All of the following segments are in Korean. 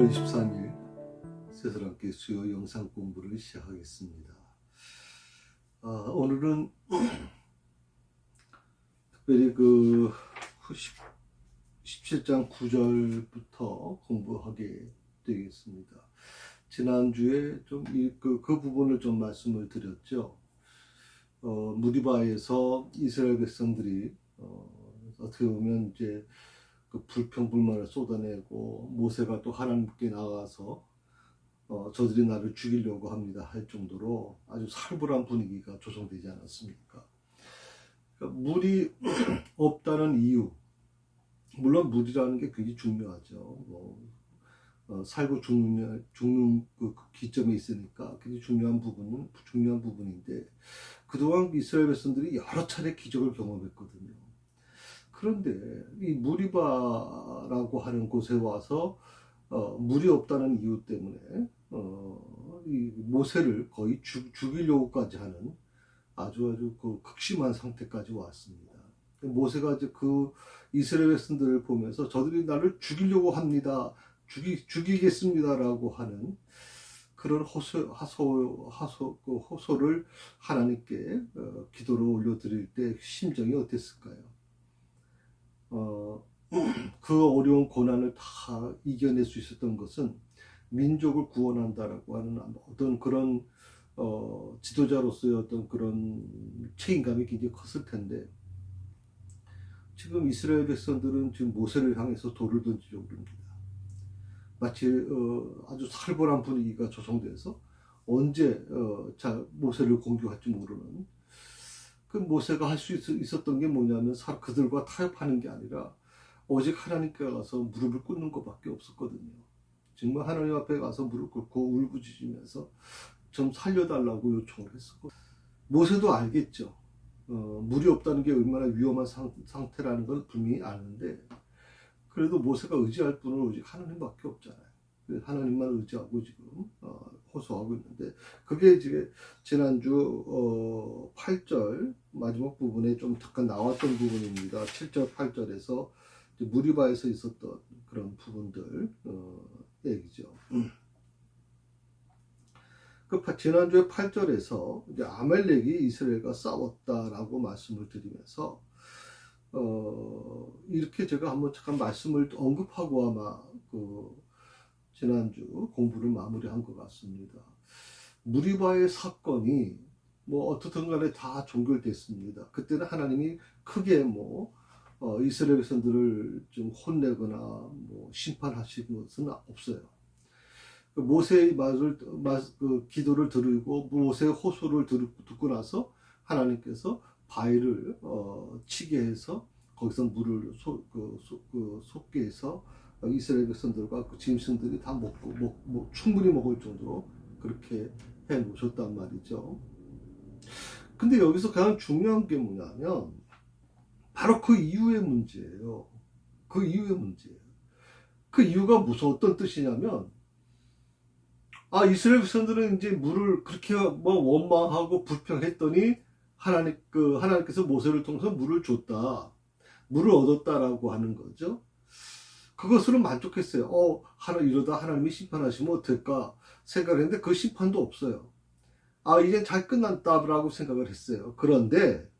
5월 23일 새사랑교회 수요 영상 공부를 시작하겠습니다. 오늘은 특별히 17장 9절부터 공부하게 되겠습니다. 지난주에 그 부분을 좀 말씀을 드렸죠. 무리바에서 이스라엘 백성들이 어떻게 보면 이제 그 불평불만을 쏟아내고 모세가 또 하나님께 나가서 저들이 나를 죽이려고 합니다 할 정도로 아주 살벌한 분위기가 조성되지 않았습니까? 그러니까 물이 없다는 이유, 물론 물이라는 게 굉장히 중요하죠. 살고 죽는 그 기점에 있으니까 굉장히 중요한 부분인데 그동안 이스라엘 백성들이 여러 차례 기적을 경험했거든요. 그런데 이 무리바라고 하는 곳에 와서 물이 없다는 이유 때문에 이 모세를 거의 죽이려고까지 하는 아주 그 극심한 상태까지 왔습니다. 모세가 이제 그 이스라엘 백성들을 보면서 저들이 나를 죽이려고 합니다. 죽이겠습니다라고 하는 그런 호소를 하나님께 기도로 올려드릴 때 심정이 어땠을까요? 그 어려운 고난을 다 이겨낼 수 있었던 것은 민족을 구원한다라고 하는 어떤 그런 지도자로서의 어떤 그런 책임감이 굉장히 컸을 텐데 지금 이스라엘 백성들은 지금 모세를 향해서 돌을 던지려고 합니다. 마치 아주 살벌한 분위기가 조성돼서 언제 모세를 공격할지 모르는 그 모세가 할 수 있었던 게 뭐냐면 그들과 타협하는 게 아니라 오직 하나님께 가서 무릎을 꿇는 것밖에 없었거든요. 정말 하나님 앞에 가서 무릎 꿇고 울부짖으면서 좀 살려달라고 요청을 했었거든요. 모세도 알겠죠. 물이 없다는 게 얼마나 위험한 상태라는 걸 분명히 아는데 그래도 모세가 의지할 분은 오직 하나님밖에 없잖아요. 하나님만 의지하고 지금 호소하고 있는데 그게 이제 지난주 8절 마지막 부분에 좀 잠깐 나왔던 부분입니다. 7절 8절에서 무리바에서 있었던 그런 부분들 얘기죠. 지난주에 8절에서 이제 아말렉이 이스라엘과 싸웠다라고 말씀을 드리면서 이렇게 제가 한번 잠깐 말씀을 언급하고 아마 지난주 공부를 마무리한 것 같습니다. 무리바의 사건이 어떻든 간에 다 종결됐습니다. 그때는 하나님이 크게 이스라엘 백성들을 좀 혼내거나 심판하신 것은 없어요. 모세의 기도를 들으고 모세의 호소를 듣고 나서 하나님께서 바위를 치게 해서 거기서 물을 솟게 해서 이스라엘 백성들과 그 짐승들이 다 먹고 충분히 먹을 정도로 그렇게 해 놓으셨단 말이죠. 근데 여기서 가장 중요한 게 뭐냐면 바로 그 이후의 문제예요. 그 이유가 무슨 어떤 뜻이냐면 이스라엘 백성들은 이제 물을 그렇게 원망하고 불평했더니 하나님께서 모세를 통해서 물을 줬다. 물을 얻었다라고 하는 거죠. 그것으로 만족했어요. 이러다 하나님이 심판하시면 어떨까 생각했는데 그 심판도 없어요. 이제 잘 끝났다라고 생각을 했어요. 그런데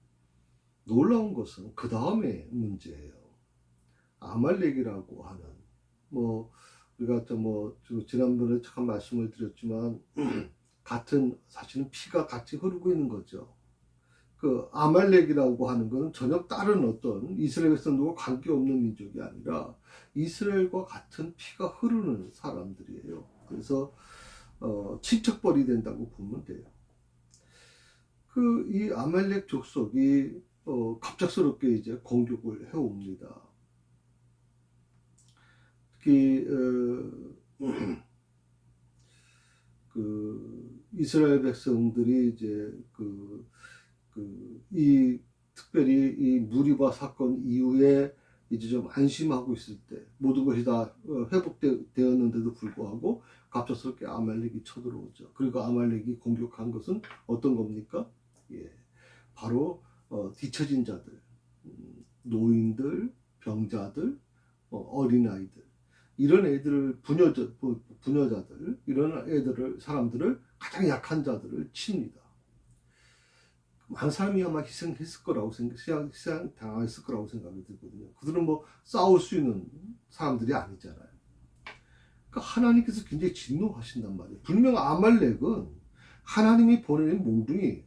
놀라운 것은 그 다음에 문제예요. 아말렉이라고 하는 우리가 지난번에 잠깐 말씀을 드렸지만 사실은 피가 같이 흐르고 있는 거죠. 그 아말렉이라고 하는 것은 전혀 다른 어떤 이스라엘 백성들과 관계없는 민족이 아니라 이스라엘과 같은 피가 흐르는 사람들이에요. 그래서 친척벌이 된다고 보면 돼요. 이 아말렉 족속이 갑작스럽게 이제 공격을 해옵니다. 특히 이스라엘 백성들이 이제 특별히 이 무리바 사건 이후에 이제 좀 안심하고 있을 때 모든 것이 다 회복되었는데도 불구하고 갑작스럽게 아말렉이 쳐들어오죠. 그리고 아말렉이 공격한 것은 어떤 겁니까? 바로 뒤처진 자들, 노인들, 병자들, 어린아이들 이런 애들을 부녀자들 이런 애들을 사람들을 가장 약한 자들을 칩니다. 많은 사람이 아마 희생했을 거라고 희생 당했을 거라고 생각이 들거든요. 그들은 뭐 싸울 수 있는 사람들이 아니잖아요. 그러니까 하나님께서 굉장히 진노하신단 말이에요. 분명 아말렉은 하나님이 보내는 몽둥이에요.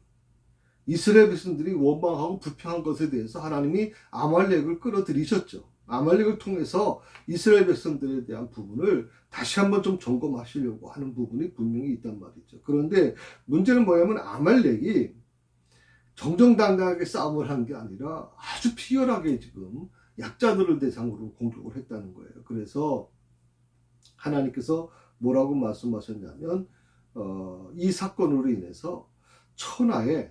이스라엘 백성들이 원망하고 불평한 것에 대해서 하나님이 아말렉을 끌어들이셨죠. 아말렉을 통해서 이스라엘 백성들에 대한 부분을 다시 한번 좀 점검하시려고 하는 부분이 분명히 있단 말이죠. 그런데 문제는 뭐냐면 아말렉이 정정당당하게 싸움을 한 게 아니라 아주 피열하게 지금 약자들을 대상으로 공격을 했다는 거예요. 그래서 하나님께서 뭐라고 말씀하셨냐면 이 사건으로 인해서 천하에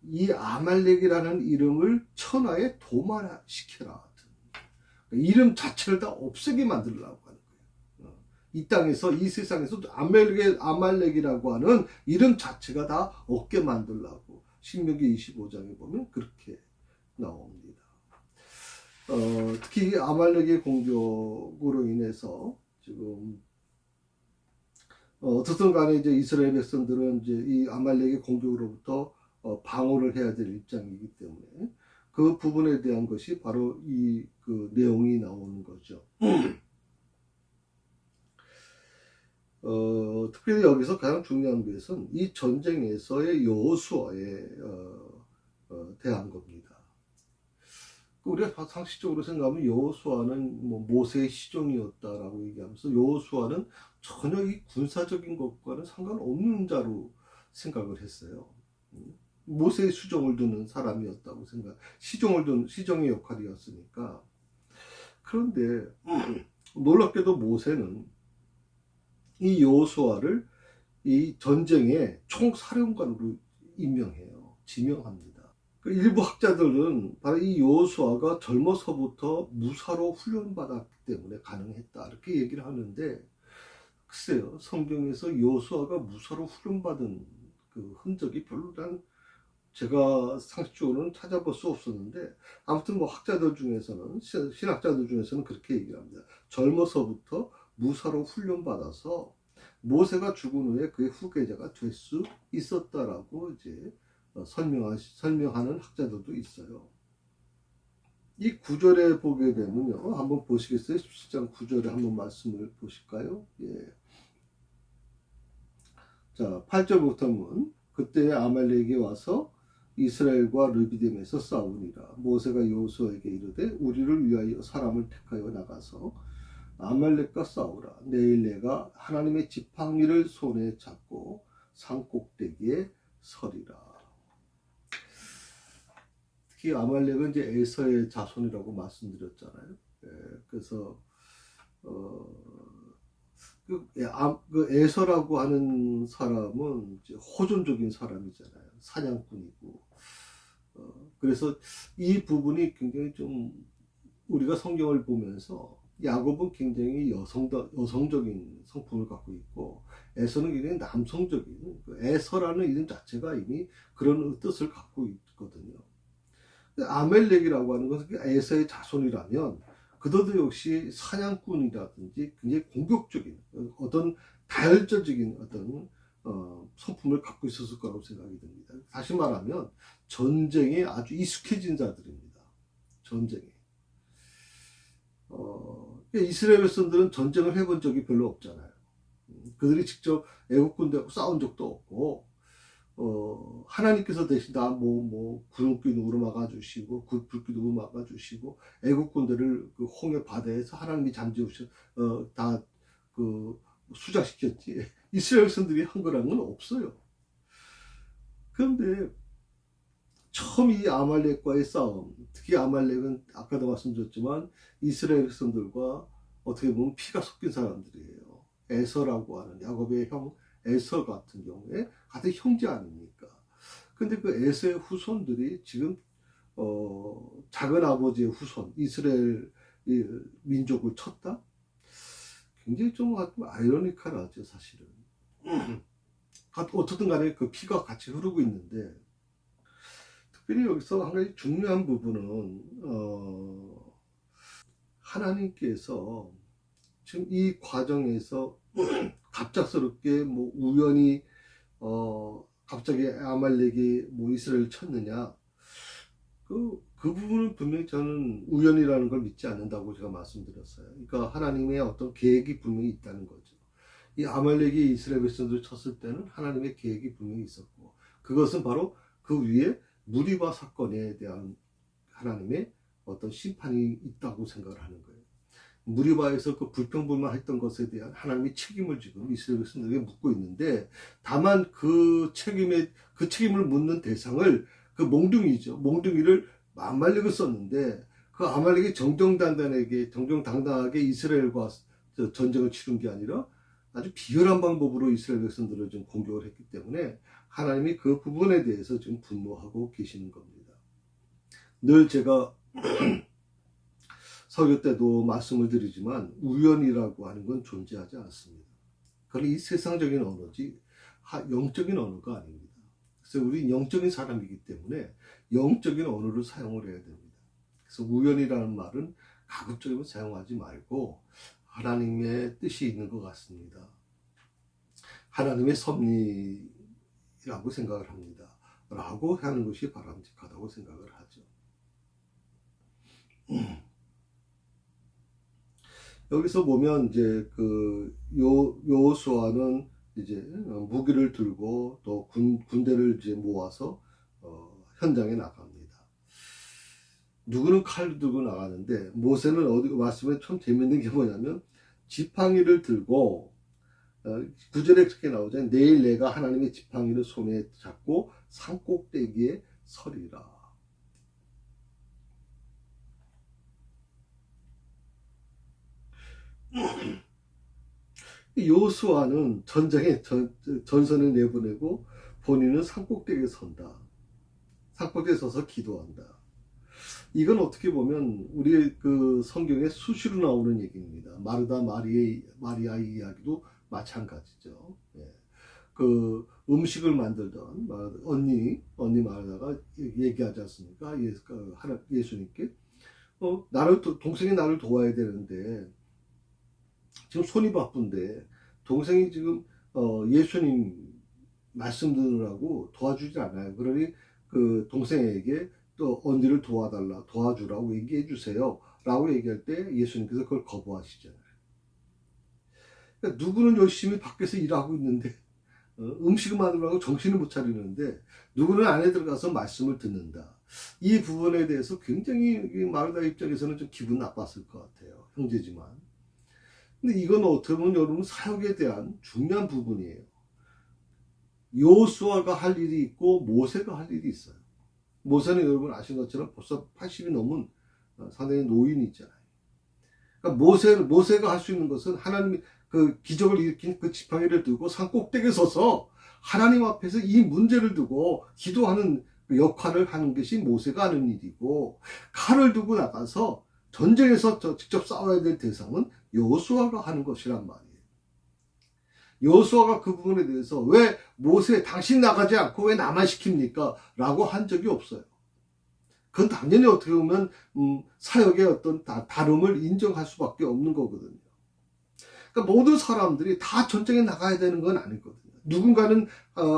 이 아말렉이라는 이름을 천하에 도마시켜라. 이름 자체를 다 없애게 만들려고 하는 거예요. 이 땅에서 이 세상에서 아말렉이라고 하는 이름 자체가 다 없게 만들려고 신명기 25장에 보면 그렇게 나옵니다. 특히 아말렉의 공격으로 인해서 지금 어떻든 간에 이제 이스라엘 백성들은 이제 이 아말렉의 공격으로부터 방어를 해야 될 입장이기 때문에 그 부분에 대한 것이 바로 이 그 내용이 나오는 거죠. 특별히 여기서 가장 중요한 것은 이 전쟁에서의 여호수아에 대한 겁니다. 우리가 상식적으로 생각하면 여호수아는 뭐 모세의 시종이었다라고 얘기하면서 여호수아는 전혀 이 군사적인 것과는 상관없는 자로 생각을 했어요. 모세의 수종을 두는 사람이었다고 시종의 역할이었으니까. 그런데 놀랍게도 모세는 이 여호수아를 이 전쟁의 총사령관으로 지명합니다. 그 일부 학자들은 바로 이 여호수아가 젊어서부터 무사로 훈련받았기 때문에 가능했다 이렇게 얘기를 하는데, 글쎄요, 성경에서 여호수아가 무사로 훈련받은 그 흔적이 별로 제가 상식적으로는 찾아볼 수 없었는데, 아무튼 뭐 학자들 중에서는 신학자들 중에서는 그렇게 얘기를 합니다. 젊어서부터 무사로 훈련받아서 모세가 죽은 후에 그의 후계자가 될 수 있었다라고 이제 설명하는 학자들도 있어요. 이 구절에 보게 되면요, 한번 보시겠어요? 17장 9절에 한번 말씀을 보실까요? 예. 자, 8절부터는 그때 아말렉이 와서 이스라엘과 르비딤에서 싸우니라. 모세가 여호수아에게 이르되 우리를 위하여 사람을 택하여 나가서 아말렉과 싸우라. 내일 내가 하나님의 지팡이를 손에 잡고 산 꼭대기에 서리라. 특히 아말렉은 이제 에서의 자손이라고 말씀드렸잖아요. 예, 그래서 그 에서라고 하는 사람은 이제 호전적인 사람이잖아요. 사냥꾼이고. 그래서 이 부분이 굉장히 좀 우리가 성경을 보면서 야곱은 굉장히 여성적인 성품을 갖고 있고 에서는 굉장히 남성적인, 에서라는 이름 자체가 이미 그런 뜻을 갖고 있거든요. 아멜렉이라고 하는 것은 에서의 자손이라면 그들도 역시 사냥꾼이라든지 굉장히 공격적인 어떤 다혈질적인 어떤 성품을 갖고 있었을 거라고 생각이 듭니다. 다시 말하면 전쟁에 아주 익숙해진 자들입니다. 전쟁에. 이스라엘 백성들은 전쟁을 해본 적이 별로 없잖아요. 그들이 직접 애국 군대하고 싸운 적도 없고, 하나님께서 대신 다 구름기둥으로 막아주시고, 불기둥으로 막아주시고, 애국 군대를 그 홍해 바다에서 하나님이 잠재우셔, 수장시켰지. 이스라엘 백성들이 한 거라는 건 없어요. 그런데 처음 이 아말렉과의 싸움, 특히 아말렉은 아까도 말씀드렸지만 이스라엘 백성들과 어떻게 보면 피가 섞인 사람들이에요. 에서라고 하는 야곱의 형 에서 같은 경우에 같은 형제 아닙니까? 근데 그 에서의 후손들이 지금 작은 아버지의 후손 이스라엘 민족을 쳤다? 굉장히 좀 아이러니컬하죠, 사실은. 어쨌든 간에 그 피가 같이 흐르고 있는데, 특별히 여기서 한 가지 중요한 부분은 하나님께서 지금 이 과정에서 갑작스럽게 뭐 우연히 갑자기 아말렉이 뭐 이스라엘을 쳤느냐, 그 부분은 분명히 저는 우연이라는 걸 믿지 않는다고 제가 말씀드렸어요. 그러니까 하나님의 어떤 계획이 분명히 있다는 거죠. 이 아말렉이 이스라엘 백성들을 쳤을 때는 하나님의 계획이 분명히 있었고, 그것은 바로 그 위에 무리바 사건에 대한 하나님의 어떤 심판이 있다고 생각을 하는 거예요. 무리바에서 그 불평불만했던 것에 대한 하나님의 책임을 지금 이스라엘 백성들에게 묻고 있는데, 다만 그 책임을 묻는 대상을 그 몽둥이죠. 몽둥이를 아말렉을 썼는데, 그 아말렉이 정정당당하게 이스라엘과 전쟁을 치른 게 아니라 아주 비열한 방법으로 이스라엘 백성들을 좀 공격을 했기 때문에 하나님이 그 부분에 대해서 지금 분노하고 계시는 겁니다. 늘 제가 설교 때도 말씀을 드리지만 우연이라고 하는 건 존재하지 않습니다. 그건 이 세상적인 언어지 영적인 언어가 아닙니다. 그래서 우리 영적인 사람이기 때문에 영적인 언어를 사용을 해야 됩니다. 그래서 우연이라는 말은 가급적이면 사용하지 말고 하나님의 뜻이 있는 것 같습니다. 하나님의 섭리라고 생각을 합니다. 라고 하는 것이 바람직하다고 생각을 하죠. 여기서 보면 이제 그 여호수아는 이제 무기를 들고 또 군대를 이제 모아서 현장에 나갑니다. 누구는 칼을 들고 나가는데, 모세는 어디 말씀에 참 재밌는 게 뭐냐면 지팡이를 들고 9절에 그렇게 나오잖아요. 내일 내가 하나님의 지팡이를 손에 잡고 산꼭대기에 서리라. 여호수아는 전장에 전선을 내보내고 본인은 산꼭대기에 선다. 산꼭대기에 서서 기도한다. 이건 어떻게 보면 우리 그 성경에 수시로 나오는 얘기입니다. 마르다 마리아의 이야기도 마찬가지죠. 예. 그 음식을 만들던 언니 마르다가 얘기하지 않습니까? 예수님께 동생이 나를 도와야 되는데 지금 손이 바쁜데 동생이 지금 예수님 말씀 들으라고 도와주지 않아요. 그러니 그 동생에게 또 언니를 도와주라고 얘기해 주세요 라고 얘기할 때 예수님께서 그걸 거부하시잖아요. 그러니까 누구는 열심히 밖에서 일하고 있는데 음식을 만들라고 정신을 못 차리는데, 누구는 안에 들어가서 말씀을 듣는다. 이 부분에 대해서 굉장히 마르다 입장에서는 좀 기분 나빴을 것 같아요. 형제지만. 근데 이건 어떻게 보면 여러분 사역에 대한 중요한 부분이에요. 여호수아가 할 일이 있고 모세가 할 일이 있어요. 모세는 여러분 아시는 것처럼 벌써 80이 넘은 상당히 노인이 있잖아요. 그러니까 모세가 할 수 있는 것은 하나님이 그 기적을 일으킨 그 지팡이를 들고 산 꼭대기에 서서 하나님 앞에서 이 문제를 두고 기도하는 역할을 하는 것이 모세가 하는 일이고, 칼을 두고 나가서 전쟁에서 직접 싸워야 될 대상은 여호수아가 하는 것이란 말이에요. 여호수아가 그 부분에 대해서 왜 모세 당신 나가지 않고 왜 나만 시킵니까? 라고 한 적이 없어요. 그건 당연히 어떻게 보면 사역의 어떤 다름을 인정할 수밖에 없는 거거든요. 그러니까 모든 사람들이 다 전쟁에 나가야 되는 건 아니거든요. 누군가는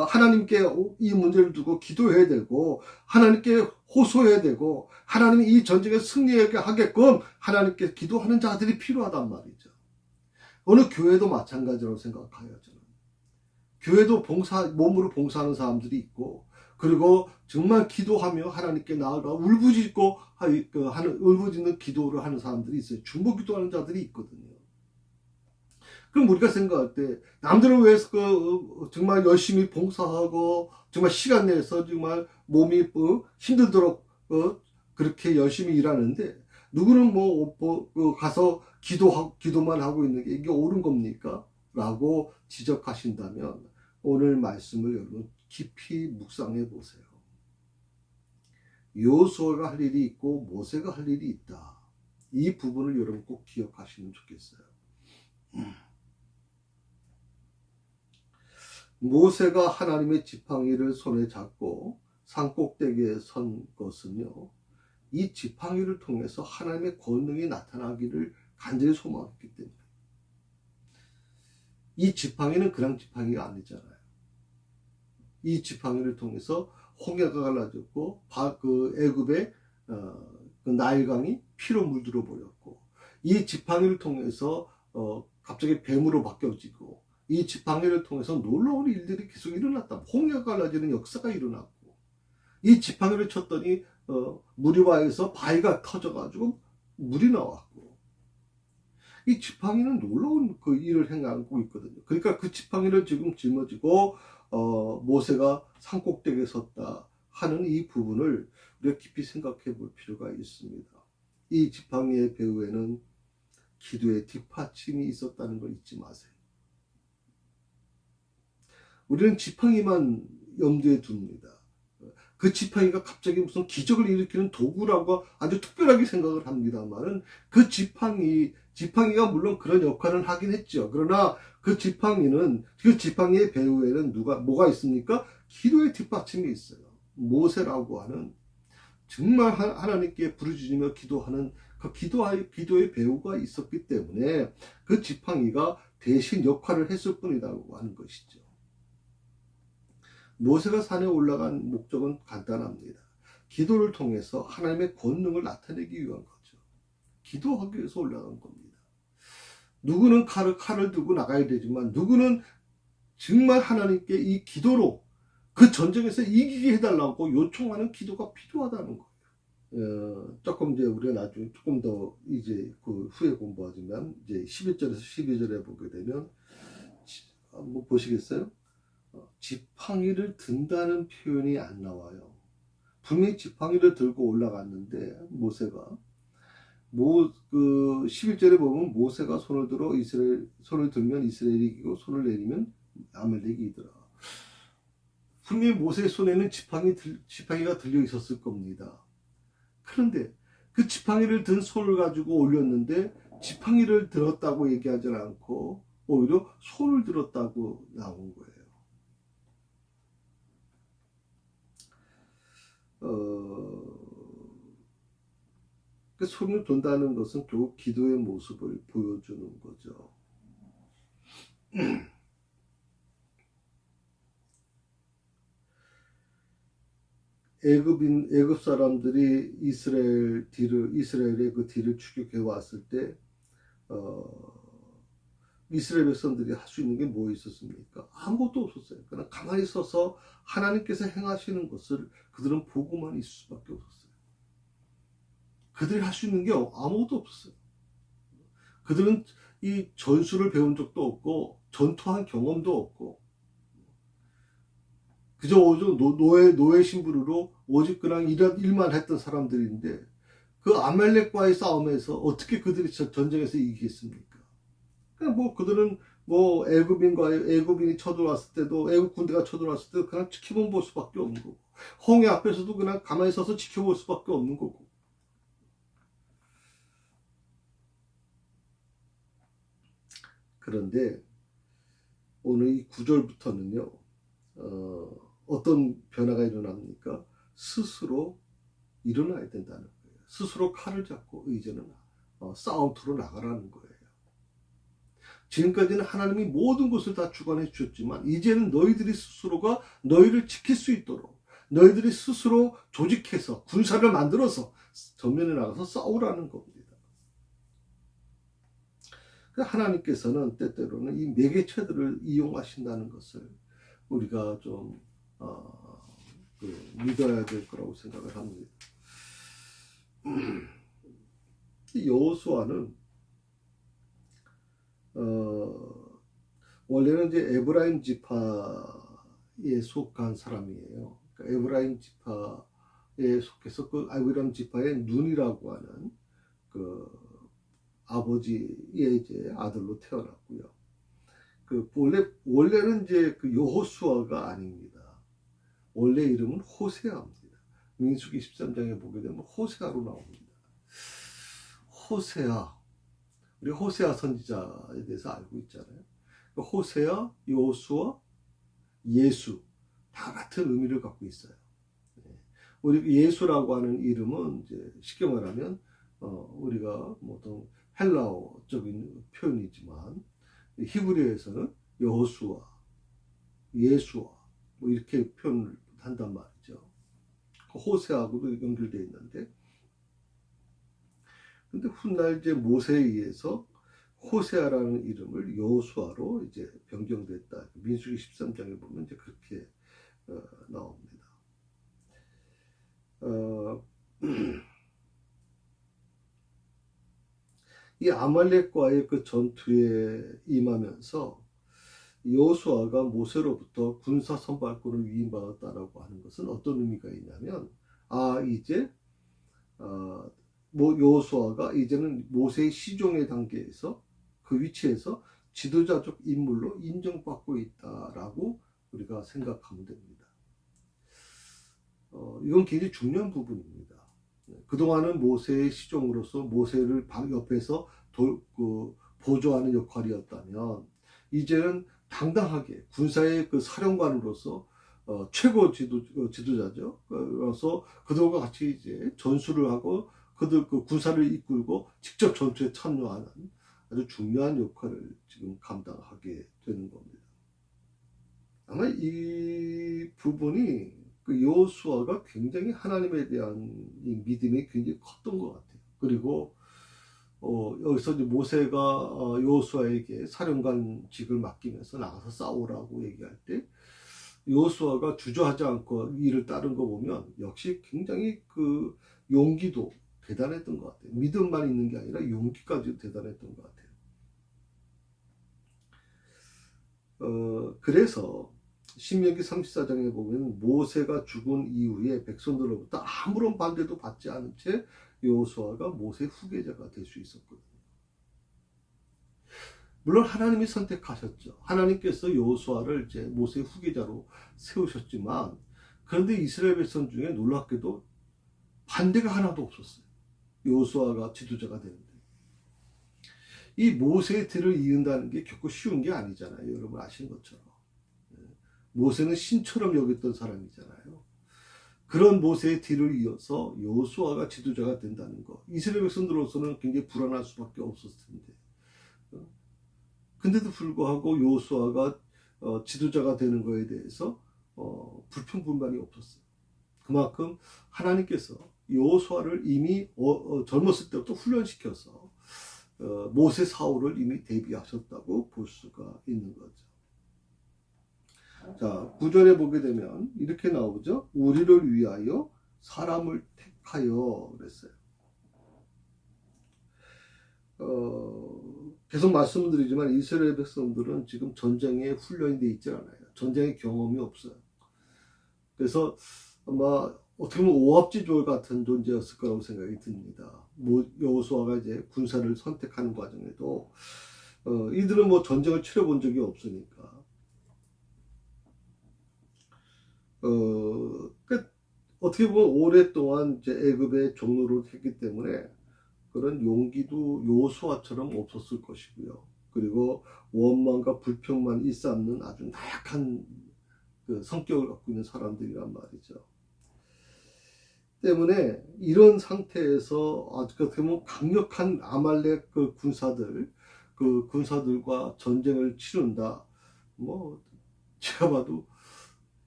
하나님께 이 문제를 두고 기도해야 되고, 하나님께 호소해야 되고, 하나님이 이 전쟁에 승리하게 하게끔 하나님께 기도하는 자들이 필요하단 말이죠. 어느 교회도 마찬가지라고 생각해요, 저는. 교회도 몸으로 봉사하는 사람들이 있고, 그리고 정말 기도하며 하나님께 나아가 울부짖는 기도를 하는 사람들이 있어요. 중보 기도하는 자들이 있거든요. 그럼 우리가 생각할 때 남들은 왜 정말 열심히 봉사하고 정말 시간 내서 정말 몸이 힘들도록 그렇게 열심히 일하는데, 누구는 가서 기도만 하고 있는 게 이게 옳은 겁니까? 라고 지적하신다면 오늘 말씀을 여러분 깊이 묵상해 보세요. 여호수아가 할 일이 있고 모세가 할 일이 있다. 이 부분을 여러분 꼭 기억하시면 좋겠어요. 모세가 하나님의 지팡이를 손에 잡고 산꼭대기에 선 것은요, 이 지팡이를 통해서 하나님의 권능이 나타나기를 간절히 소망했기 때문에, 이 지팡이는 그냥 지팡이가 아니잖아요. 이 지팡이를 통해서 홍해가 갈라졌고 그 애굽의 그 나일강이 피로 물들어 버렸고, 이 지팡이를 통해서 갑자기 뱀으로 바뀌어지고, 이 지팡이를 통해서 놀라운 일들이 계속 일어났다. 홍해가 갈라지는 역사가 일어났고, 이 지팡이를 쳤더니 무리바에서 바위가 터져가지고 물이 나왔고, 이 지팡이는 놀라운 그 일을 행하고 있거든요. 그러니까 그 지팡이를 지금 짊어지고 모세가 산꼭대기에 섰다 하는 이 부분을 우리가 깊이 생각해 볼 필요가 있습니다. 이 지팡이의 배후에는 기도의 뒷받침이 있었다는 걸 잊지 마세요. 우리는 지팡이만 염두에 둡니다. 그 지팡이가 갑자기 무슨 기적을 일으키는 도구라고 아주 특별하게 생각을 합니다만은, 그 지팡이가 물론 그런 역할을 하긴 했죠. 그러나 그 지팡이의 배후에는 뭐가 있습니까? 기도의 뒷받침이 있어요. 모세라고 하는 정말 하나님께 부르짖으며 기도하는 그 기도의 배후가 있었기 때문에 그 지팡이가 대신 역할을 했을 뿐이라고 하는 것이죠. 모세가 산에 올라간 목적은 간단합니다. 기도를 통해서 하나님의 권능을 나타내기 위한 거죠. 기도하기 위해서 올라간 겁니다. 누구는 칼을 들고 나가야 되지만, 누구는 정말 하나님께 이 기도로 그 전쟁에서 이기게 해달라고 요청하는 기도가 필요하다는 거예요. 조금 이제 우리가 나중에 조금 더 이제 그 후에 공부하지만, 이제 11절에서 12절에 보게 되면, 한번 보시겠어요? 지팡이를 든다는 표현이 안 나와요. 분명히 지팡이를 들고 올라갔는데, 모세가 그 11절에 보면 모세가 손을 들면 이스라엘이 이기고 손을 내리면 아말렉이 이기더라. 분명히 모세의 손에는 지팡이가 들려 있었을 겁니다. 그런데 그 지팡이를 든 손을 가지고 올렸는데, 지팡이를 들었다고 얘기하지 않고 오히려 손을 들었다고 나온 거예요. 그 손을 든다는 것은 결국 기도의 모습을 보여주는 거죠. 애굽 사람들이 이스라엘의 그 뒤를 추격해 왔을 때, 이스라엘 백성들이 할 수 있는 게 뭐 있었습니까? 아무것도 없었어요. 그냥 가만히 서서 하나님께서 행하시는 것을 그들은 보고만 있을 수밖에 없었어요. 그들이 할 수 있는 게 아무것도 없었어요. 그들은 이 전술을 배운 적도 없고 전투한 경험도 없고, 그저 노예 신부로 오직 그냥 일만 했던 사람들인데, 그 아말렉과의 싸움에서 어떻게 그들이 전쟁에서 이기겠습니까? 그냥 그들은 애굽인이 쳐들어왔을 때도, 애굽 군대가 쳐들어왔을 때도 그냥 지켜만 볼 수밖에 없는 거고, 홍해 앞에서도 그냥 가만히 서서 지켜볼 수밖에 없는 거고. 그런데 오늘 이 9절부터는요, 어떤 변화가 일어납니까? 스스로 일어나야 된다는 거예요. 스스로 칼을 잡고 이제는 싸움터로 나가라는 거예요. 지금까지는 하나님이 모든 것을 다 주관해 주셨지만, 이제는 너희들이 스스로가 너희를 지킬 수 있도록 너희들이 스스로 조직해서 군사를 만들어서 전면에 나가서 싸우라는 겁니다. 하나님께서는 때때로는 이 매개체들을 이용하신다는 것을 우리가 좀 믿어야 될 거라고 생각을 합니다. 여호수아는 원래는 이제 에브라임 지파에 속한 사람이에요. 그러니까 에브라임 지파에 속해서 그 에브라임 지파의 눈이라고 하는 그 아버지의 이제 아들로 태어났고요. 그 원래는 이제 그 여호수아가 아닙니다. 원래 이름은 호세아입니다. 민수기 13장에 보게 되면 호세아로 나옵니다. 호세아, 우리 호세아 선지자에 대해서 알고 있잖아요. 호세아, 여호수아, 예수 다 같은 의미를 갖고 있어요. 우리 예수라고 하는 이름은 이제 쉽게 말하면 우리가 어떤 헬라어적인 표현이지만, 히브리어에서는 여호수아, 예수아 뭐 이렇게 표현을 한단 말이죠. 호세하고도 연결되어 있는데, 근데 훗날 이제 모세에 의해서 호세아라는 이름을 여호수아로 이제 변경됐다. 민수기 13장에 보면 이제 그렇게 나옵니다. 이 아말렉과의 그 전투에 임하면서 여호수아가 모세로부터 군사 선발권을 위임받았다라고 하는 것은 어떤 의미가 있냐면, 이제 여호수아가 이제는 모세의 시종의 단계에서 그 위치에서 지도자적 인물로 인정받고 있다라고 우리가 생각하면 됩니다. 이건 굉장히 중요한 부분입니다. 그동안은 모세의 시종으로서 모세를 옆에서 보조하는 역할이었다면, 이제는 당당하게 군사의 그 사령관으로서 최고 지도자죠. 그래서 그들과 같이 이제 전술을 하고 그들 그 군사를 이끌고 직접 전투에 참여하는 아주 중요한 역할을 지금 감당하게 되는 겁니다. 아마 이 부분이 그 여호수아가 굉장히 하나님에 대한 이 믿음이 굉장히 컸던 것 같아요. 그리고 여기서 이제 모세가 여호수아에게 사령관직을 맡기면서 나가서 싸우라고 얘기할 때 여호수아가 주저하지 않고 이를 따른 거 보면 역시 굉장히 그 용기도 대단했던 것 같아요. 믿음만 있는 게 아니라 용기까지도 대단했던 것 같아요. 그래서 신명기 34장에 보면 모세가 죽은 이후에 백성들로부터 아무런 반대도 받지 않은 채 여호수아가 모세 후계자가 될 수 있었거든요. 물론 하나님이 선택하셨죠. 하나님께서 여호수아를 이제 모세 후계자로 세우셨지만, 그런데 이스라엘 백성 중에 놀랍게도 반대가 하나도 없었어요. 여호수아가 지도자가 되는데. 이 모세의 뒤를 이은다는 게 결코 쉬운 게 아니잖아요. 여러분 아시는 것처럼. 모세는 신처럼 여겼던 사람이잖아요. 그런 모세의 뒤를 이어서 여호수아가 지도자가 된다는 것, 이스라엘 백성들로서는 굉장히 불안할 수밖에 없었을 텐데, 근데도 불구하고 여호수아가 지도자가 되는 것에 대해서 불평불만이 없었어요. 그만큼 하나님께서 여호수아를 이미 젊었을 때부터 훈련시켜서 모세 사울을 이미 대비하셨다고 볼 수가 있는 거죠. 자, 9절에 보게 되면 이렇게 나오죠. 우리를 위하여 사람을 택하여 그랬어요. 계속 말씀드리지만 이스라엘 백성들은 지금 전쟁에 훈련이 되어 있지 않아요. 전쟁의 경험이 없어요. 그래서 아마 어떻게 보면 오합지졸 같은 존재였을 거라고 생각이 듭니다. 여호수아가 이제 군사를 선택하는 과정에도 이들은 뭐 전쟁을 치러본 적이 없으니까 어떻게 보면 오랫동안 이제 애굽의 종로를 했기 때문에 그런 용기도 여호수아처럼 없었을 것이고요. 그리고 원망과 불평만 일삼는 아주 나약한 그 성격을 갖고 있는 사람들이란 말이죠. 때문에 이런 상태에서 어떻게 보면 강력한 아말렉 그 군사들과 전쟁을 치른다. 뭐 제가 봐도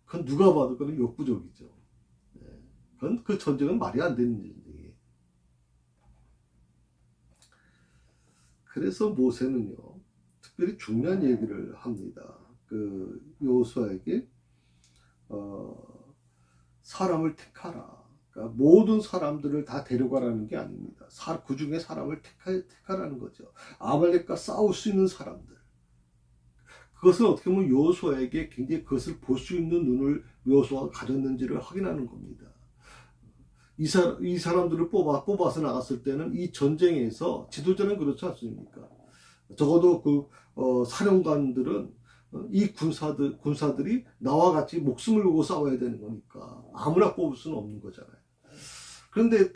그건 누가 봐도 그건 역부족이죠. 그건 그 전쟁은 말이 안 되는 전쟁이에요. 그래서 모세는요, 특별히 중요한 얘기를 합니다. 그 여호수아에게 사람을 택하라. 그러니까 모든 사람들을 다 데려가라는 게 아닙니다. 그 중에 사람을 택하라는 거죠. 아말렉과 싸울 수 있는 사람들. 그것은 어떻게 보면 여호수아에게 굉장히 그것을 볼 수 있는 눈을 여호수아가 가졌는지를 확인하는 겁니다. 이 사람들을 뽑아서 나갔을 때는 이 전쟁에서 지도자는 그렇지 않습니까? 적어도 그 사령관들은 이 군사들이 나와 같이 목숨을 걸고 싸워야 되는 거니까 아무나 뽑을 수는 없는 거잖아요. 그런데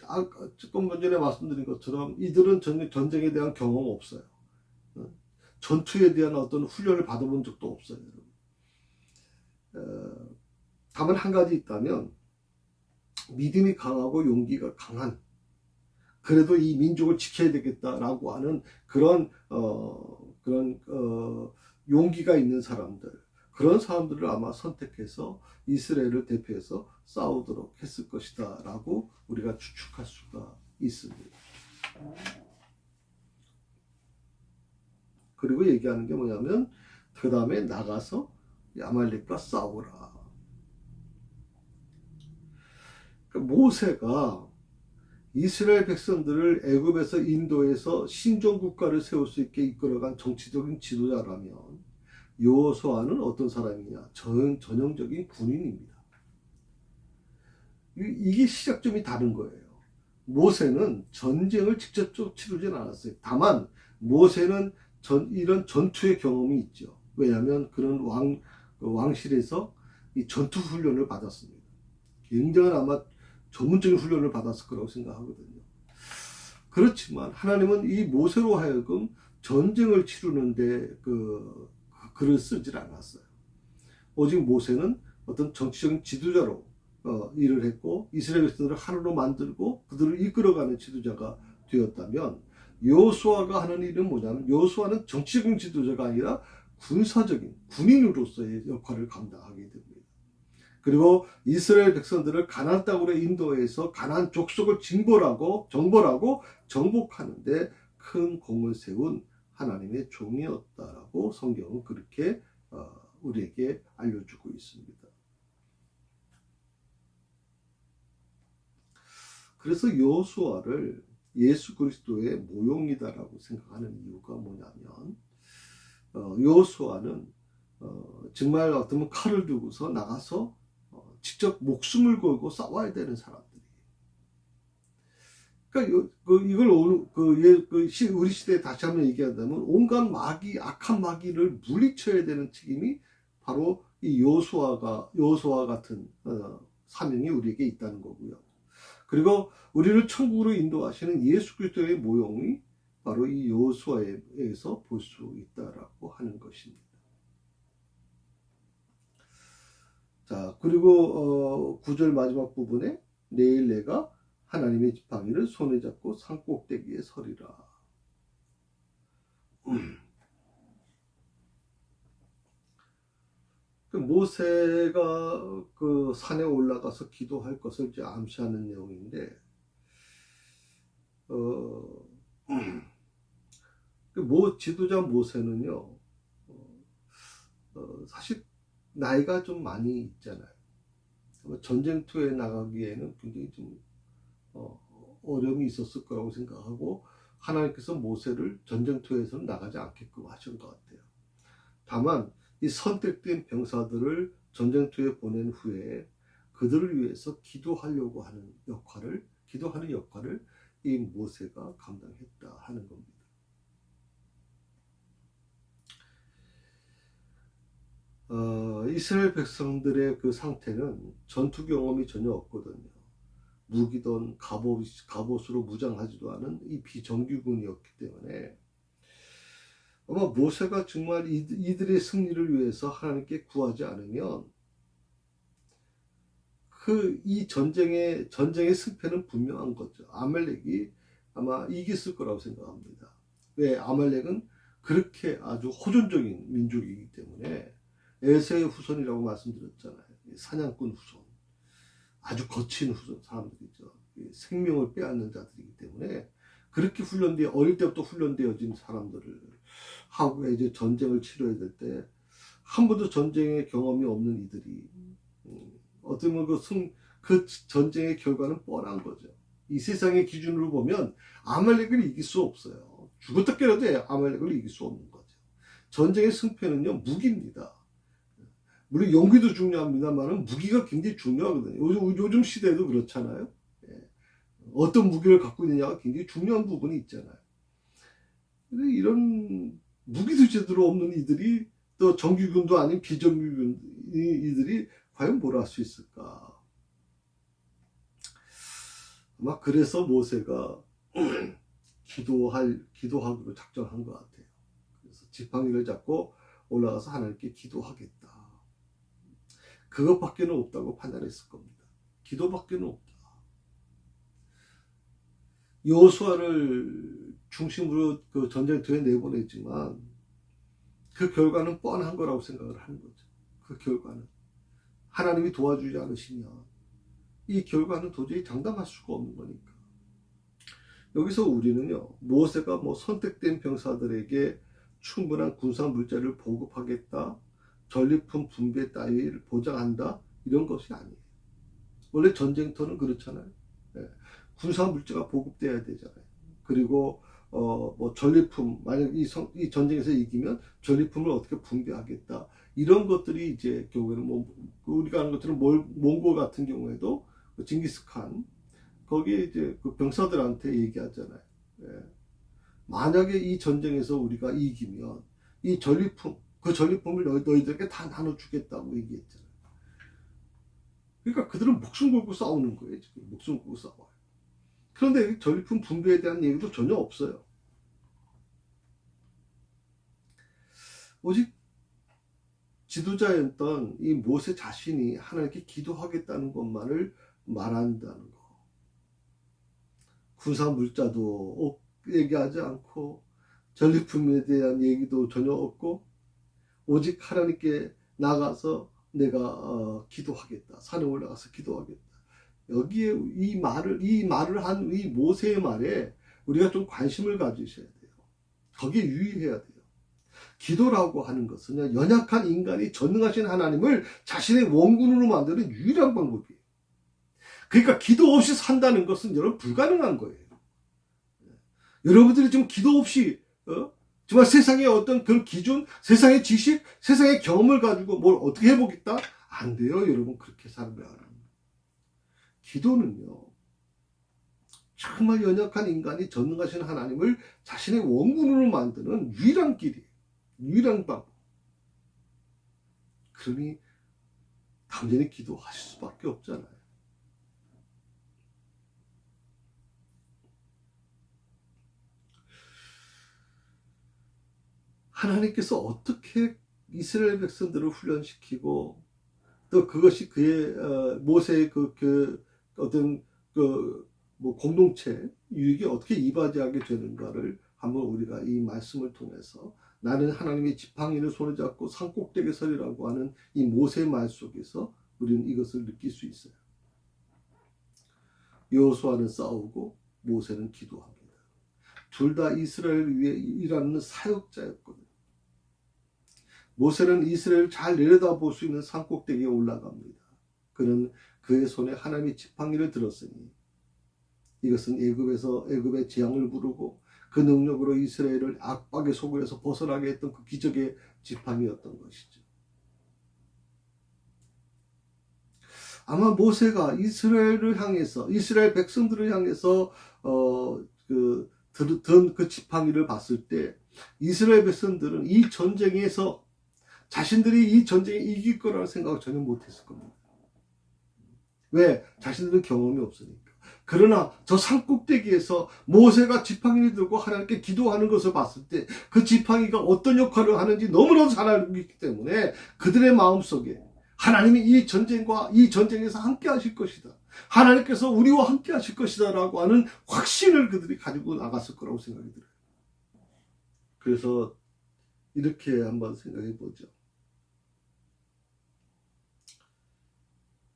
조금 전에 말씀드린 것처럼 이들은 전쟁에 대한 경험 없어요. 전투에 대한 어떤 훈련을 받아본 적도 없어요. 다만 한 가지 있다면 믿음이 강하고 용기가 강한, 그래도 이 민족을 지켜야 되겠다라고 하는 그런 용기가 있는 사람들, 그런 사람들을 아마 선택해서 이스라엘을 대표해서 싸우도록 했을 것이다 라고 우리가 추측할 수가 있습니다. 그리고 얘기하는 게 뭐냐면 그 다음에 나가서 아말렉과 싸우라. 모세가 이스라엘 백성들을 애굽에서 인도에서 신종국가를 세울 수 있게 이끌어간 정치적인 지도자라면 여호수아는 어떤 사람이냐? 전형적인 군인입니다. 이게 시작점이 다른 거예요. 모세는 전쟁을 직접적으로 치르진 않았어요. 다만 모세는 이런 전투의 경험이 있죠. 왜냐하면 그런 왕실에서 이 전투 훈련을 받았습니다. 굉장한 아마 전문적인 훈련을 받았을 거라고 생각하거든요. 그렇지만 하나님은 이 모세로 하여금 전쟁을 치르는데 글을 쓰질 않았어요. 오직 모세는 어떤 정치적인 지도자로 일을 했고 이스라엘 백성들을 하나로 만들고 그들을 이끌어가는 지도자가 되었다면 여호수아가 하는 일은 뭐냐면 여호수아는 정치적인 지도자가 아니라 군사적인 군인으로서의 역할을 감당하게 됩니다. 그리고 이스라엘 백성들을 가나안 땅으로 인도해서 가나안 족속을 정벌하고 정복하는데 큰 공을 세운 하나님의 종이었다라고 성경은 그렇게 우리에게 알려주고 있습니다. 그래서 여호수아를 예수 그리스도의 모형이다라고 생각하는 이유가 뭐냐면 여호수아는 정말 어떤 칼을 들고서 나가서 직접 목숨을 걸고 싸워야 되는 사람들이. 그러니까 이걸 우리 시대에 다시 한번 얘기한다면 온갖 마귀, 악한 마귀를 물리쳐야 되는 책임이 바로 이 여호수아 같은 사명이 우리에게 있다는 거고요. 그리고 우리를 천국으로 인도하시는 예수 그리스도의 모형이 바로 이 여호수아에서 볼 수 있다라고 하는 것입니다. 자, 그리고 9절 마지막 부분에 내일 내가 하나님의 지팡이를 손에 잡고 산꼭대기에 서리라. 모세가 그 산에 올라가서 기도할 것을 이제 암시하는 내용인데, 지도자 모세는요, 사실 나이가 좀 많이 있잖아요. 전쟁터에 나가기에는 굉장히 좀 어려움이 있었을 거라고 생각하고 하나님께서 모세를 전쟁터에서는 나가지 않게끔 하신 것 같아요. 다만 이 선택된 병사들을 전쟁터에 보낸 후에 그들을 위해서 기도하는 역할을 이 모세가 감당했다 하는 겁니다. 이스라엘 백성들의 그 상태는 전투 경험이 전혀 없거든요. 무기든 갑옷으로 무장하지도 않은 이 비정규군이었기 때문에 아마 모세가 정말 이들의 승리를 위해서 하나님께 구하지 않으면 이 전쟁의 승패는 분명한 거죠. 아말렉이 아마 이겼을 거라고 생각합니다. 왜? 아말렉은 그렇게 아주 호전적인 민족이기 때문에 에서의 후손이라고 말씀드렸잖아요. 사냥꾼 후손, 아주 거친 후손 사람들이죠. 생명을 빼앗는 자들이기 때문에 그렇게 어릴 때부터 훈련되어진 사람들을 하고 이제 전쟁을 치러야 될 때 한 번도 전쟁의 경험이 없는 이들이 어떻게 보면 그 전쟁의 결과는 뻔한 거죠. 이 세상의 기준으로 보면 아말렉을 이길 수 없어요. 죽었다 깨어도 아말렉을 이길 수 없는 거죠. 전쟁의 승패는요 무기입니다. 물론 용기도 중요합니다만 무기가 굉장히 중요하거든요. 요즘 시대에도 그렇잖아요. 어떤 무기를 갖고 있느냐가 굉장히 중요한 부분이 있잖아요. 근데 이런 무기도 제대로 없는 이들이 또 정규군도 아닌 비정규군 이들이 과연 뭘 할 수 있을까? 아마 그래서 모세가 기도하기로 작정한 것 같아요. 그래서 지팡이를 잡고 올라가서 하나님께 기도하겠다. 그것밖에는 없다고 판단했을 겁니다. 기도밖에는 없다. 여호수아를 중심으로 그 전쟁터에 내보냈지만 그 결과는 뻔한 거라고 생각을 하는 거죠. 그 결과는 하나님이 도와주지 않으시면 이 결과는 도저히 장담할 수가 없는 거니까. 여기서 우리는요, 모세가 뭐 선택된 병사들에게 충분한 군사 물자를 보급하겠다, 전리품 분배 따위를 보장한다, 이런 것이 아니에요. 원래 전쟁터는 그렇잖아요. 예. 군사 물자가 보급돼야 되잖아요. 그리고 뭐 전리품, 만약 이 전쟁에서 이기면 전리품을 어떻게 분배하겠다, 이런 것들이 이제 결국에는 뭐 우리가 아는 것처럼 몽골 같은 경우에도 징기스칸 거기에 이제 그 병사들한테 얘기하잖아요. 예. 만약에 이 전쟁에서 우리가 이기면 이 전리품, 그 전리품을 너희들에게 다 나눠주겠다고 얘기했잖아요. 그러니까 그들은 목숨 걸고 싸우는 거예요. 지금 목숨 걸고 싸워요. 그런데 전리품 분배에 대한 얘기도 전혀 없어요. 오직 지도자였던 이 모세 자신이 하나님께 기도하겠다는 것만을 말한다는 거. 군사 물자도 얘기하지 않고 전리품에 대한 얘기도 전혀 없고 오직 하나님께 나가서 내가 기도하겠다. 산에 올라가서 기도하겠다. 여기에 이 말을 한 이 모세의 말에 우리가 좀 관심을 가지셔야 돼요. 거기에 유의해야 돼요. 기도라고 하는 것은 연약한 인간이 전능하신 하나님을 자신의 원군으로 만드는 유일한 방법이에요. 그러니까 기도 없이 산다는 것은 여러분 불가능한 거예요. 여러분들이 지금 기도 없이 정말 세상의 어떤 그런 기준, 세상의 지식, 세상의 경험을 가지고 뭘 어떻게 해보겠다? 안 돼요. 여러분 그렇게 살면. 기도는요. 정말 연약한 인간이 전능하신 하나님을 자신의 원군으로 만드는 유일한 길이에요. 유일한 방법. 그러니 당연히 기도하실 수밖에 없잖아요. 하나님께서 어떻게 이스라엘 백성들을 훈련시키고 또 그것이 그의 모세의 그 어떤 뭐 공동체 유익이 어떻게 이바지하게 되는가를 한번 우리가 이 말씀을 통해서 나는 하나님의 지팡이를 손에 잡고 산꼭대기에 서리라고 하는 이 모세의 말 속에서 우리는 이것을 느낄 수 있어요. 여호수아는 싸우고 모세는 기도합니다. 둘 다 이스라엘을 위해 일하는 사역자였거든요. 모세는 이스라엘을 잘 내려다볼 수 있는 산꼭대기에 올라갑니다. 그는 그의 손에 하나님의 지팡이를 들었으니 이것은 애굽의 재앙을 부르고 그 능력으로 이스라엘을 압박의 소굴에서 벗어나게 했던 그 기적의 지팡이였던 것이죠. 아마 모세가 이스라엘을 향해서 이스라엘 백성들을 향해서 든 그 지팡이를 봤을 때 이스라엘 백성들은 이 전쟁에서 자신들이 이 전쟁에 이길 거라는 생각을 전혀 못했을 겁니다. 왜? 자신들은 경험이 없으니까. 그러나 저 산꼭대기에서 모세가 지팡이를 들고 하나님께 기도하는 것을 봤을 때 그 지팡이가 어떤 역할을 하는지 너무나도 잘 알고 있기 때문에 그들의 마음속에 하나님이 이 전쟁에서 함께 하실 것이다. 하나님께서 우리와 함께 하실 것이다 라고 하는 확신을 그들이 가지고 나갔을 거라고 생각이 들어요. 그래서 이렇게 한번 생각해 보죠.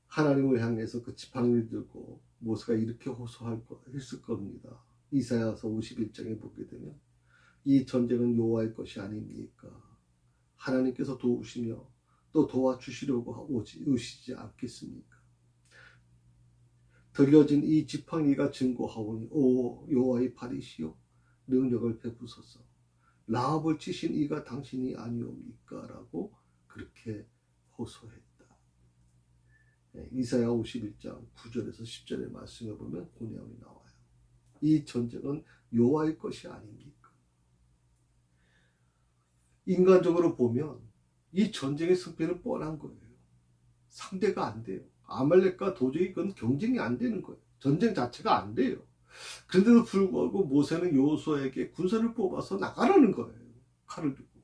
하나님을 향해서 그 지팡이를 들고 모세가 이렇게 호소했을 겁니다. 이사야서 51장에 보게 되면 이 전쟁은 여호와의 것이 아닙니까? 하나님께서 도우시며 또 도와주시려고 오시지 않겠습니까? 들려진 이 지팡이가 증거하오니 오 여호와의 팔이시여 능력을 베푸소서 라합을 치신 이가 당신이 아니옵니까? 라고 그렇게 호소했다. 이사야 51장 9절에서 10절의 말씀에 보면 그 내용이 나와요. 이 전쟁은 여호와의 것이 아닙니까? 인간적으로 보면 이 전쟁의 승패는 뻔한 거예요. 상대가 안 돼요. 아말렉과 도저히 그건 경쟁이 안 되는 거예요. 전쟁 자체가 안 돼요. 그런데도 불구하고 모세는 여호수아에게 군사를 뽑아서 나가라는 거예요. 칼을 들고.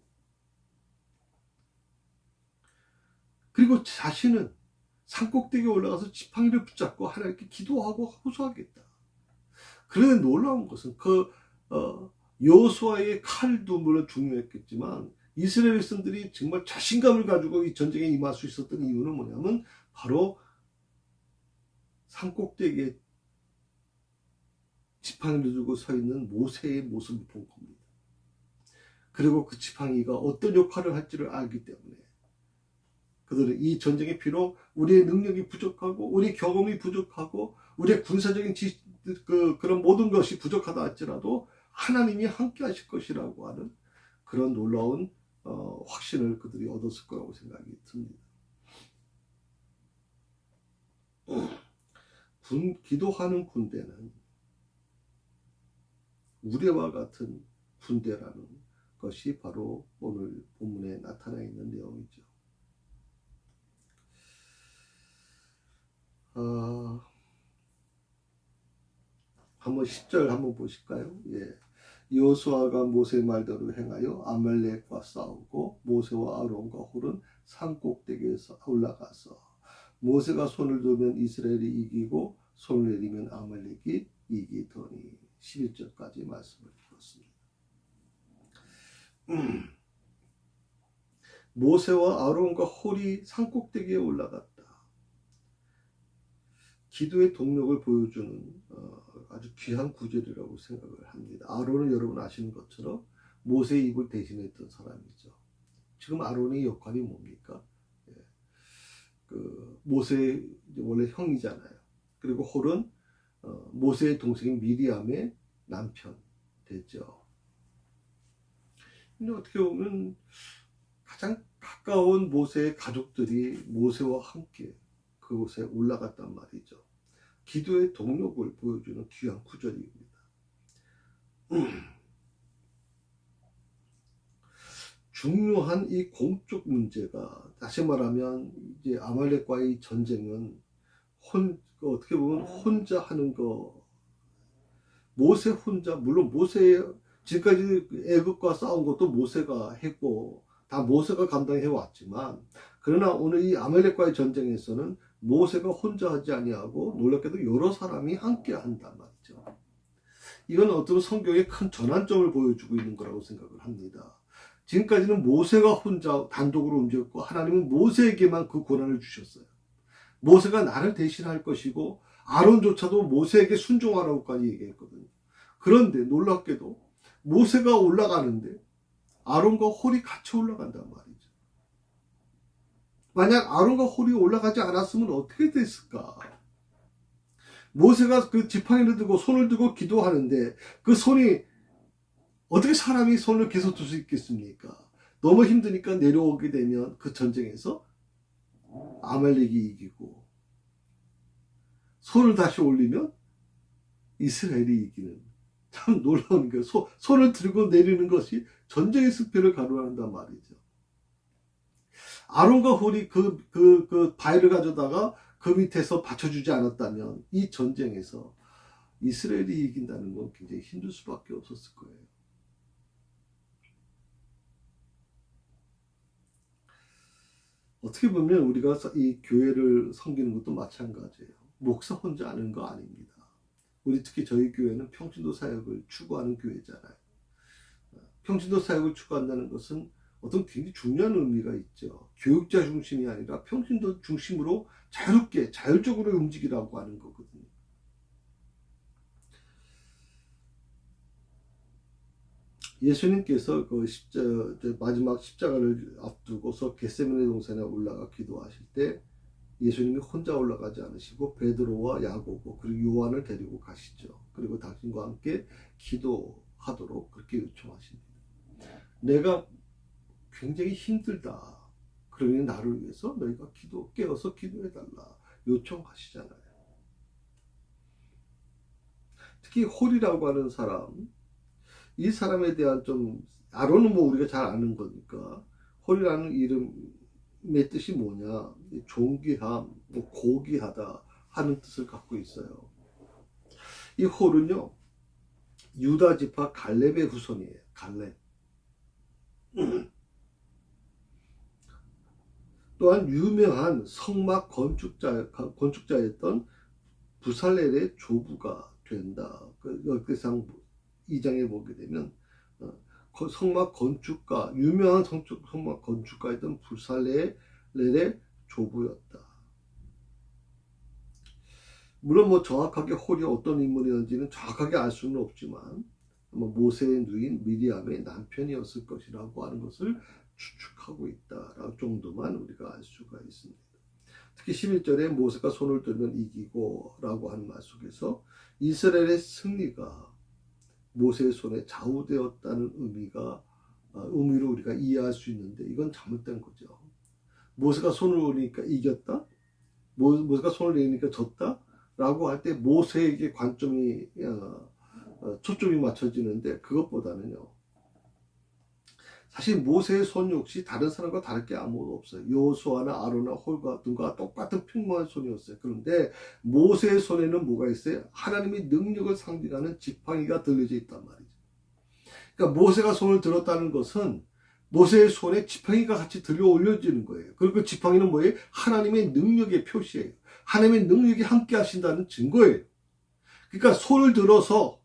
그리고 자신은 산꼭대기에 올라가서 지팡이를 붙잡고 하나님께 기도하고 호소하겠다. 그런데 놀라운 것은 여호수아의 칼도 물론 중요했겠지만 이스라엘 백성들이 정말 자신감을 가지고 이 전쟁에 임할 수 있었던 이유는 뭐냐면 바로 산꼭대기에 지팡이를 들고 서 있는 모세의 모습을 본 겁니다. 그리고 그 지팡이가 어떤 역할을 할지를 알기 때문에 그들은 이 전쟁에 비록 우리의 능력이 부족하고 우리 경험이 부족하고 우리의 군사적인 그런 모든 것이 부족하다 할지라도 하나님이 함께 하실 것이라고 하는 그런 놀라운 확신을 그들이 얻었을 거라고 생각이 듭니다. 기도하는 군대는 우리와 같은 군대라는 것이 바로 오늘 본문에 나타나 있는 내용이죠. 한번 10절 한번 보실까요? 예. 여호수아가 모세의 말대로 행하여 아말렉과 싸우고 모세와 아론과 홀은 산 꼭대기에서 올라가서 모세가 손을 들면 이스라엘이 이기고 손을 내리면 아말렉이 이기더니 11절까지 말씀을 드렸습니다. 모세와 아론과 홀이 산 꼭대기에 올라갔다. 기도의 동력을 보여주는 아주 귀한 구절이라고 생각을 합니다. 아론은 여러분 아시는 것처럼 모세의 입을 대신했던 사람이죠. 지금 아론의 역할이 뭡니까? 예. 모세의 원래 형이잖아요. 그리고 홀은 모세의 동생인 미리암의 남편 됐죠. 근데 어떻게 보면 가장 가까운 모세의 가족들이 모세와 함께 그곳에 올라갔단 말이죠. 기도의 동력을 보여주는 귀한 구절입니다. 중요한 이 공적 문제가 다시 말하면 이제 아말렉과의 전쟁은 어떻게 보면 혼자 하는 거 모세 혼자 물론 모세 지금까지 애굽과 싸운 것도 모세가 했고 다 모세가 감당해 왔지만 그러나 오늘 이 아말렉과의 전쟁에서는 모세가 혼자 하지 아니하고 놀랍게도 여러 사람이 함께 한단 말이죠. 이건 어떤 성경의 큰 전환점을 보여주고 있는 거라고 생각을 합니다. 지금까지는 모세가 혼자 단독으로 움직였고 하나님은 모세에게만 그 권한을 주셨어요. 모세가 나를 대신할 것이고 아론조차도 모세에게 순종하라고까지 얘기했거든요. 그런데 놀랍게도 모세가 올라가는데 아론과 홀이 같이 올라간단 말이죠. 만약 아론과 홀이 올라가지 않았으면 어떻게 됐을까? 모세가 그 지팡이를 들고 손을 들고 기도하는데 그 손이 어떻게 사람이 손을 계속 들 수 있겠습니까? 너무 힘드니까 내려오게 되면 그 전쟁에서 아말렉이 이기고 손을 다시 올리면 이스라엘이 이기는 참 놀라운 거예요. 손을 들고 내리는 것이 전쟁의 승패를 가로한단 말이죠. 아론과 홀이 그 바위를 가져다가 그 밑에서 받쳐주지 않았다면 이 전쟁에서 이스라엘이 이긴다는 건 굉장히 힘들 수밖에 없었을 거예요. 어떻게 보면 우리가 이 교회를 섬기는 것도 마찬가지예요. 목사 혼자 하는 거 아닙니다. 우리 특히 저희 교회는 평신도 사역을 추구하는 교회잖아요. 평신도 사역을 추구한다는 것은 어떤 굉장히 중요한 의미가 있죠. 교육자 중심이 아니라 평신도 중심으로 자유롭게 자율적으로 움직이라고 하는 거거든요. 예수님께서 그 마지막 십자가를 앞두고서 겟세마네 동산에 올라가 기도하실 때 예수님이 혼자 올라가지 않으시고 베드로와 야고보 그리고 요한을 데리고 가시죠. 그리고 당신과 함께 기도하도록 그렇게 요청하십니다. 내가 굉장히 힘들다. 그러니 나를 위해서 너희가 깨어서 기도해달라 요청하시잖아요. 특히 홀이라고 하는 사람, 이 사람에 대한 아론은 뭐 우리가 잘 아는 거니까 홀이라는 이름의 뜻이 뭐냐? 존귀함, 고귀하다 하는 뜻을 갖고 있어요. 이 홀은요 유다 지파 갈렙의 후손이에요. 갈렙. 또한 유명한 성막 건축자였던 부살렐의 조부가 된다. 역대상 2장에 보게 되면 성막 건축가, 유명한 성막 건축가였던 부살렐의 조부였다. 물론 뭐 정확하게 홀이 어떤 인물이었는지는 정확하게 알 수는 없지만 모세의 누인 미리암의 남편이었을 것이라고 하는 것을 추측하고 있다라는 정도만 우리가 알 수가 있습니다. 특히 11절에 모세가 손을 들면 이기고 라고 하는 말 속에서 이스라엘의 승리가 모세의 손에 좌우되었다는 의미로 우리가 이해할 수 있는데 이건 잘못된 거죠. 모세가 손을 올리니까 이겼다? 모세가 손을 내니까 졌다? 라고 할 때 모세에게 초점이 맞춰지는데 그것보다는요. 사실 모세의 손 역시 다른 사람과 다를 게 아무것도 없어요. 여호수아나 아론나 홀과 등과 똑같은 평범한 손이었어요. 그런데 모세의 손에는 뭐가 있어요? 하나님의 능력을 상징하는 지팡이가 들려져 있단 말이죠. 그러니까 모세가 손을 들었다는 것은 모세의 손에 지팡이가 같이 들려 올려지는 거예요. 그리고 그 지팡이는 뭐예요? 하나님의 능력의 표시예요. 하나님의 능력이 함께 하신다는 증거예요. 그러니까 손을 들어서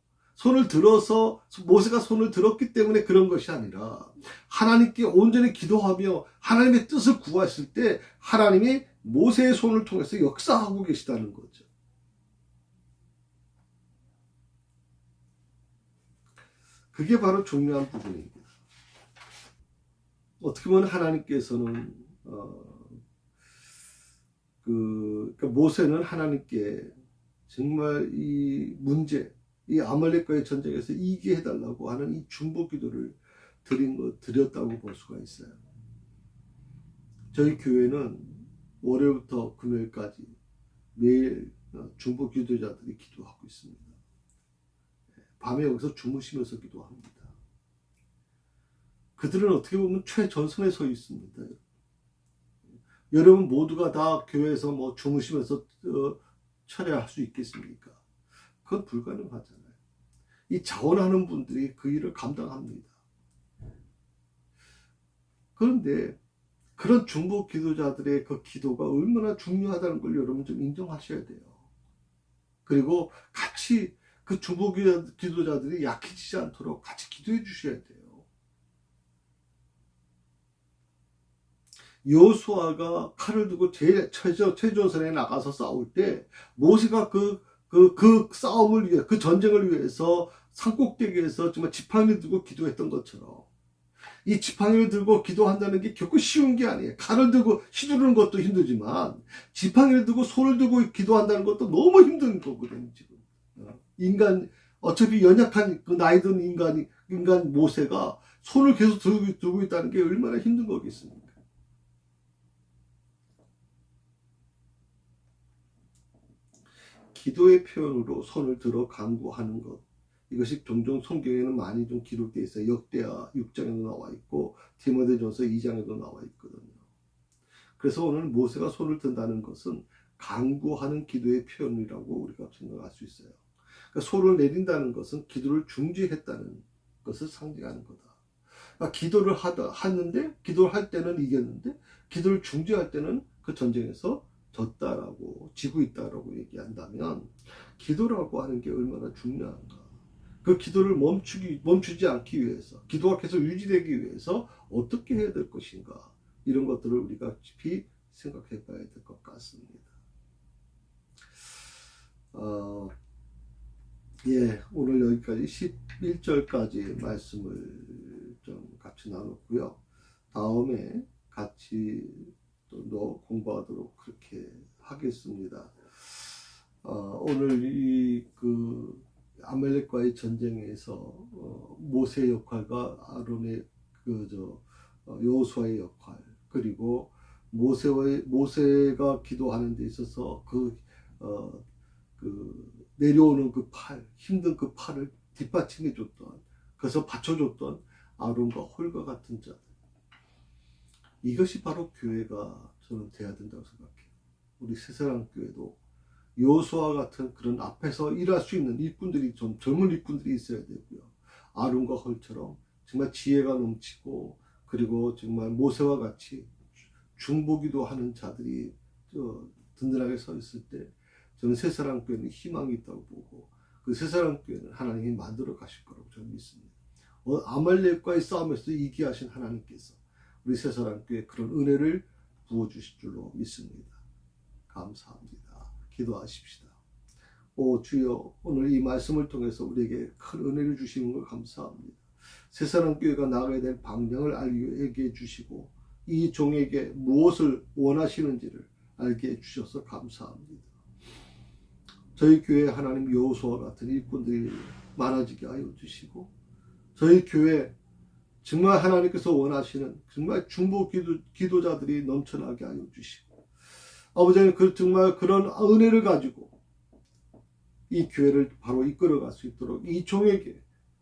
모세가 손을 들었기 때문에 그런 것이 아니라 하나님께 온전히 기도하며 하나님의 뜻을 구했을 때 하나님이 모세의 손을 통해서 역사하고 계시다는 거죠. 그게 바로 중요한 부분입니다. 어떻게 보면 하나님께서는 그러니까 모세는 하나님께 정말 이 아말렉과의 전쟁에서 이기게 해달라고 하는 이 중보 기도를 드렸다고 볼 수가 있어요. 저희 교회는 월요일부터 금요일까지 매일 중보 기도자들이 기도하고 있습니다. 밤에 여기서 주무시면서 기도합니다. 그들은 어떻게 보면 최전선에 서 있습니다. 여러분 모두가 다 교회에서 뭐 주무시면서 철회할 수 있겠습니까? 그건 불가능하잖아요. 이 자원하는 분들이 그 일을 감당합니다. 그런데 그런 중보 기도자들의 그 기도가 얼마나 중요하다는 걸 여러분 좀 인정하셔야 돼요. 그리고 같이 그 중보 기도자들이 약해지지 않도록 같이 기도해 주셔야 돼요. 여호수아가 칼을 들고 제일 최전선에 나가서 싸울 때 모세가 그 싸움을 위해 그 전쟁을 위해서 산꼭대기에서 정말 지팡이를 들고 기도했던 것처럼 이 지팡이를 들고 기도한다는 게 결코 쉬운 게 아니에요. 칼을 들고 휘두르는 것도 힘들지만 지팡이를 들고 손을 들고 기도한다는 것도 너무 힘든 거거든요. 지금 어차피 연약한 그 나이 든 인간 모세가 손을 계속 들고 있다는 게 얼마나 힘든 거겠습니까? 기도의 표현으로 손을 들어 간구하는 것, 이것이 종종 성경에는 많이 좀 기록되어 있어요. 역대하 6장에도 나와 있고 디모데전서 2장에도 나와 있거든요. 그래서 오늘 모세가 손을 든다는 것은 간구하는 기도의 표현이라고 우리가 생각할 수 있어요. 그러니까 손을 내린다는 것은 기도를 중지했다는 것을 상징하는 거다. 그러니까 기도를 할 때는 이겼는데 기도를 중지할 때는 그 전쟁에서 졌다라고 지고 있다라고 얘기한다면 기도라고 하는 게 얼마나 중요한가. 그 기도를 멈추지 않기 위해서 기도가 계속 유지되기 위해서 어떻게 해야 될 것인가, 이런 것들을 우리가 깊이 생각해 봐야 될 것 같습니다. 오늘 여기까지 11절까지 말씀을 좀 같이 나눴고요. 다음에 같이 또 공부하도록 그렇게 하겠습니다. 오늘 아말렉과의 전쟁에서 모세의 역할과 아론의 여호수아의 역할, 그리고 모세가 기도하는 데 있어서 내려오는 힘든 그 팔을 뒷받침해 줬던, 그래서 받쳐줬던 아론과 홀과 같은 자들, 이것이 바로 교회가 저는 돼야 된다고 생각해요. 우리 새사랑교회도 여호수아 같은 그런 앞에서 일할 수 있는 일꾼들이, 좀 젊은 일꾼들이 있어야 되고요. 아론과 홀처럼 정말 지혜가 넘치고, 그리고 정말 모세와 같이 중보기도 하는 자들이 든든하게 서 있을 때 저는 새사랑교회는 희망이 있다고 보고, 그 새사랑교회는 하나님이 만들어 가실 거라고 저는 믿습니다. 아말렉과의 싸움에서 이기게 하신 하나님께서 우리 새사랑교회 그런 은혜를 부어주실 줄로 믿습니다. 감사합니다. 기도하십시다. 오 주여, 오늘 이 말씀을 통해서 우리에게 큰 은혜를 주시는 걸 감사합니다. 새사랑교회가 나가야 될 방향을 알게 해주시고 이 종에게 무엇을 원하시는지를 알게 해주셔서 감사합니다. 저희 교회 하나님 여호수아와 같은 일꾼들이 많아지게 하여 주시고 저희 교회 정말 하나님께서 원하시는 정말 중보 기도자들이 넘쳐나게 하여 주시고 아버지는 정말 그런 은혜를 가지고 이 교회를 바로 이끌어갈 수 있도록 이 종에게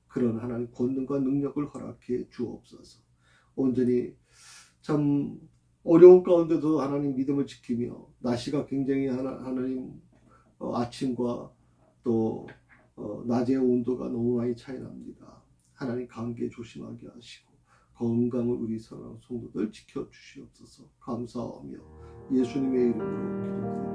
그런 하나님 권능과 능력을 허락해 주옵소서. 온전히 참 어려운 가운데도 하나님 믿음을 지키며 날씨가 굉장히 하나님 아침과 또 낮의 온도가 너무 많이 차이 납니다. 하나님 감기에 조심하게 하시고 건강을 우리 사랑 성도들 지켜주시옵소서. 감사하며 예수님의 이름으로 기도드립니다.